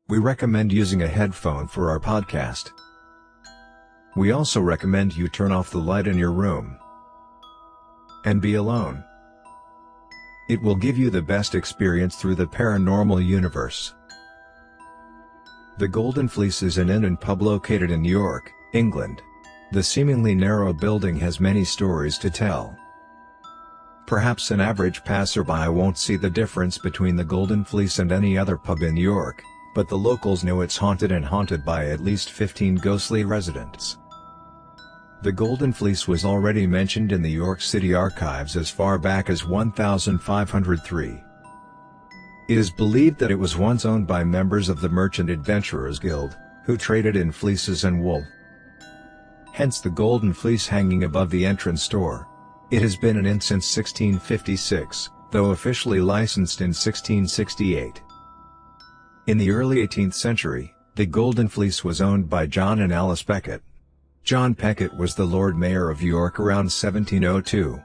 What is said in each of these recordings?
we recommend using a headphone for our podcast. We also recommend you turn off the light in your room and be alone. It will give you the best experience through the paranormal universe. The Golden Fleece is an inn and pub located in York, England. The seemingly narrow building has many stories to tell. Perhaps an average passerby won't see the difference between the Golden Fleece and any other pub in York, but the locals know it's haunted and haunted by at least 15 ghostly residents. The Golden Fleece was already mentioned in the York City archives as far back as 1503. It is believed that it was once owned by members of the Merchant Adventurers Guild, who traded in fleeces and wool. Hence the Golden Fleece hanging above the entrance door. It has been an inn since 1656, though officially licensed in 1668. In the early 18th century, the Golden Fleece was owned by John and Alice Becket. John Becket was the Lord Mayor of York around 1702.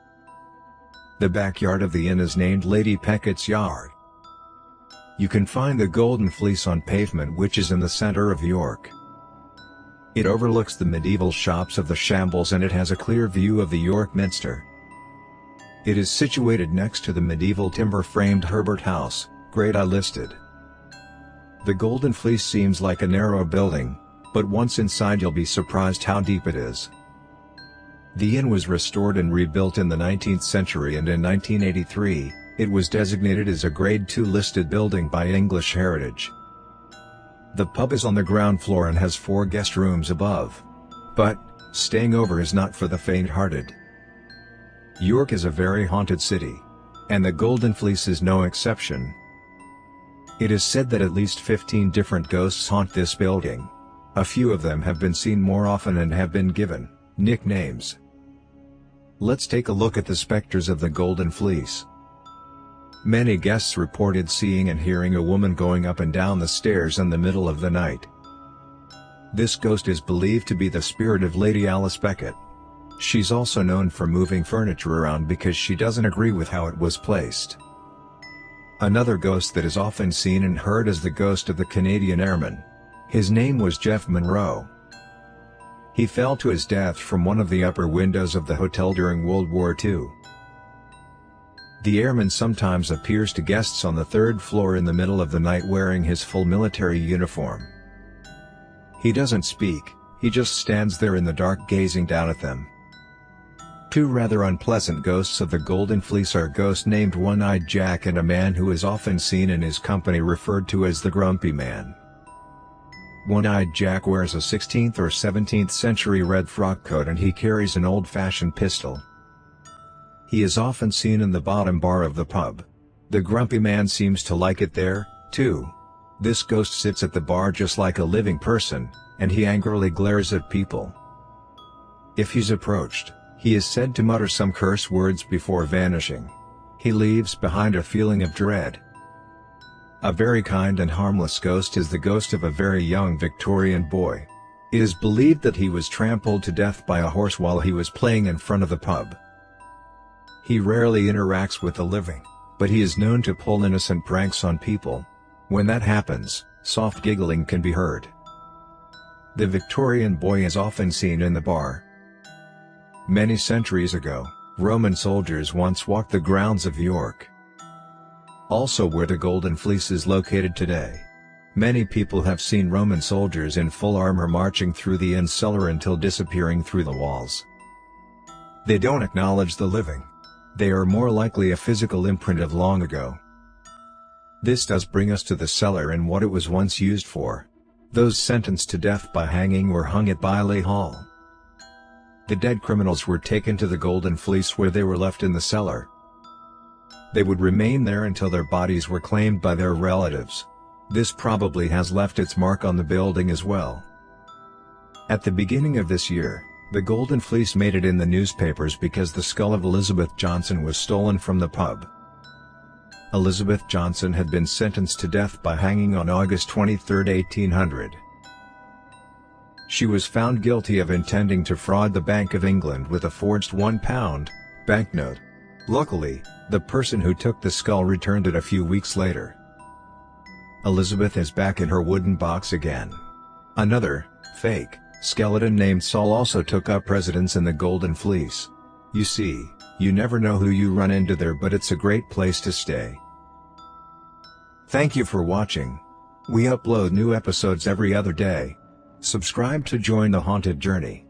The backyard of the inn is named Lady Becket's Yard. You can find the Golden Fleece on pavement which is in the center of York. It overlooks the medieval shops of the Shambles and it has a clear view of the York Minster. It is situated next to the medieval timber-framed Herbert House, Grade I listed. The Golden Fleece seems like a narrow building, but once inside you'll be surprised how deep it is. The inn was restored and rebuilt in the 19th century, and in 1983, it was designated as a Grade II listed building by English Heritage. The pub is on the ground floor and has 4 guest rooms above. But, staying over is not for the faint-hearted. York is a very haunted city. And the Golden Fleece is no exception. It is said that at least 15 different ghosts haunt this building. A few of them have been seen more often and have been given nicknames. Let's take a look at the specters of the Golden Fleece. Many guests reported seeing and hearing a woman going up and down the stairs in the middle of the night. This ghost is believed to be the spirit of Lady Alice Becket. She's also known for moving furniture around because she doesn't agree with how it was placed. Another ghost that is often seen and heard is the ghost of the Canadian airman. His name was Jeff Monroe. He fell to his death from one of the upper windows of the hotel during World War II. The airman sometimes appears to guests on the 3rd floor in the middle of the night wearing his full military uniform. He doesn't speak, he just stands there in the dark gazing down at them. 2 rather unpleasant ghosts of the Golden Fleece are a ghost named One-Eyed Jack and a man who is often seen in his company referred to as the Grumpy Man. One-Eyed Jack wears a 16th or 17th century red frock coat and he carries an old-fashioned pistol. He is often seen in the bottom bar of the pub. The Grumpy Man seems to like it there, too. This ghost sits at the bar just like a living person, and he angrily glares at people. If he's approached, he is said to mutter some curse words before vanishing. He leaves behind a feeling of dread. A very kind and harmless ghost is the ghost of a very young Victorian boy. It is believed that he was trampled to death by a horse while he was playing in front of the pub. He rarely interacts with the living, but he is known to pull innocent pranks on people. When that happens, soft giggling can be heard. The Victorian boy is often seen in the bar. Many centuries ago, Roman soldiers once walked the grounds of York, also where the Golden Fleece is located today. Many people have seen Roman soldiers in full armor marching through the inn cellar until disappearing through the walls. They don't acknowledge the living. They are more likely a physical imprint of long ago. This does bring us to the cellar and what it was once used for. Those sentenced to death by hanging were hung at Bailey Hall. The dead criminals were taken to the Golden Fleece where they were left in the cellar. They would remain there until their bodies were claimed by their relatives. This probably has left its mark on the building as well. At the beginning of this year, the Golden Fleece made it in the newspapers because the skull of Elizabeth Johnson was stolen from the pub. Elizabeth Johnson had been sentenced to death by hanging on August 23, 1800. She was found guilty of intending to fraud the Bank of England with a forged £1 banknote. Luckily, the person who took the skull returned it a few weeks later. Elizabeth is back in her wooden box again. Another, fake, skeleton named Saul also took up residence in the Golden Fleece. You see, you never know who you run into there, but it's a great place to stay. Thank you for watching. We upload new episodes every other day. Subscribe to join the haunted journey.